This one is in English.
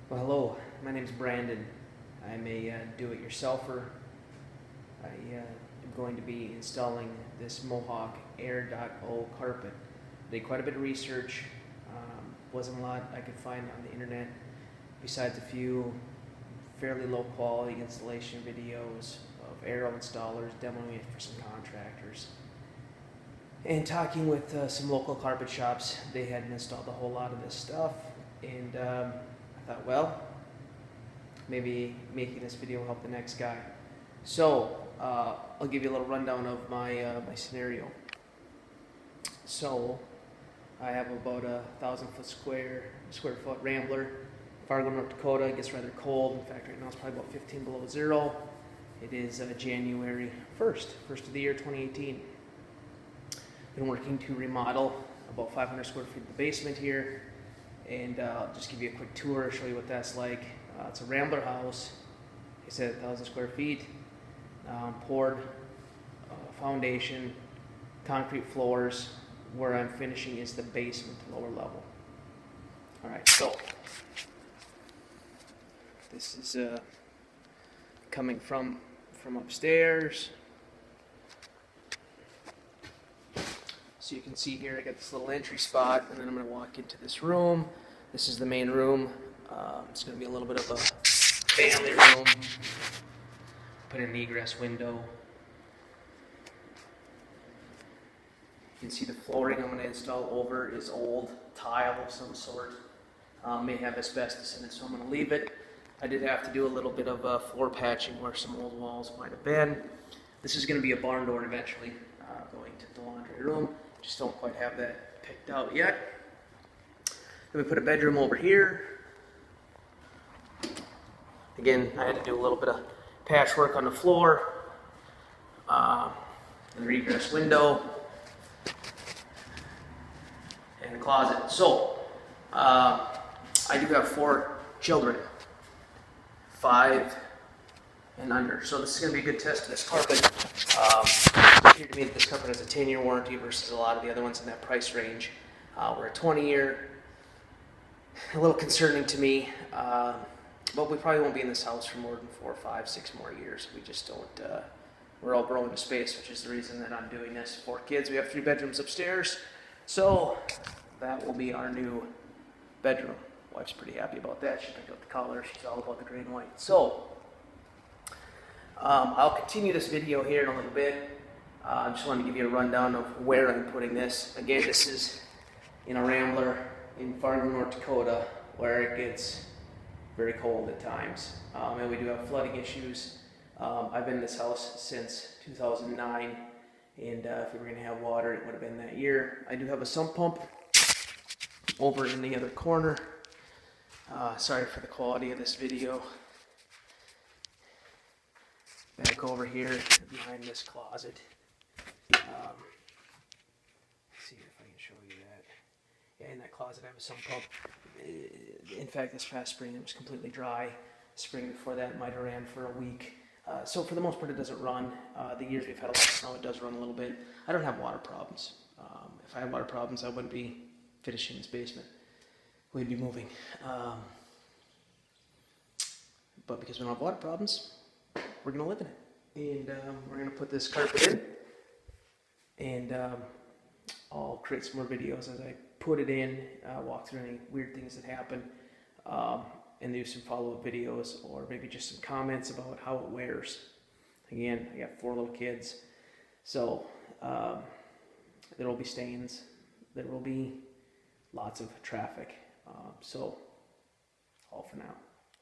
Well, hello, my name is Brandon. I'm a do-it-yourselfer. I am going to be installing this Mohawk Air.O carpet. Did quite a bit of research. Wasn't a lot I could find on the internet besides a few fairly low quality installation videos of Air.O installers demoing it for some contractors. And talking with some local carpet shops, they hadn't installed a whole lot of this stuff, and I thought, well, maybe making this video will help the next guy. So I'll give you a little rundown of my scenario. So I have about a 1,000 square foot Rambler, Fargo, North Dakota. It gets rather cold. In fact, right now it's probably about 15 below zero. It is January 1st of the year 2018. Been working to remodel about 500 square feet of the basement here, and I'll just give you a quick tour, show you what that's like. It's a Rambler house. Like I said, 1,000 square feet, poured foundation, concrete floors. Where I'm finishing is the basement, lower level. All right, so this is coming from upstairs. So you can see here I got this little entry spot, and then I'm going to walk into this room. This is the main room. It's going to be a little bit of a family room. Put in an egress window. You can see the flooring I'm going to install over is old tile of some sort. May have asbestos in it, so I'm going to leave it. I did have to do a little bit of floor patching where some old walls might have been. This is going to be a barn door eventually, going to the laundry room. Just don't quite have that picked out yet. Then we put a bedroom over here. Again, I had to do a little bit of patchwork on the floor. An egress window. And the closet. So, I do have 4 children. 5 and under. So this is going to be a good test of this carpet. It appeared to me that this carpet has a 10-year warranty versus a lot of the other ones in that price range. We're a 20-year. A little concerning to me, but we probably won't be in this house for more than 4, 5, 6 more years. We just don't, we're all growing to space, which is the reason that I'm doing this. 4 kids, we have 3 bedrooms upstairs, so that will be our new bedroom. Wife's pretty happy about that. She picked up the color. She's all about the gray and white. So, I'll continue this video here in a little bit. I just wanted to give you a rundown of where I'm putting this. Again, this is in a Rambler in Fargo, North Dakota, where it gets very cold at times. And we do have flooding issues. I've been in this house since 2009, and if we were going to have water, it would have been that year. I do have a sump pump over in the other corner. Sorry for the quality of this video. Back over here behind this closet. Let's see if I can show you that. Yeah, in that closet I have a sump pump. In fact, this past spring it was completely dry. The spring before that might have ran for a week. So for the most part it doesn't run. The years we've had a lot of snow, it does run a little bit. I don't have water problems. If I had water problems, I wouldn't be finishing this basement. We'd be moving. But because we don't have water problems, we're going to live in it. And we're going to put this carpet in. And I'll create some more videos as I put it in, walk through any weird things that happen, and do some follow-up videos, or maybe just some comments about how it wears. Again, I got 4 little kids, so there will be stains, there will be lots of traffic, so all for now.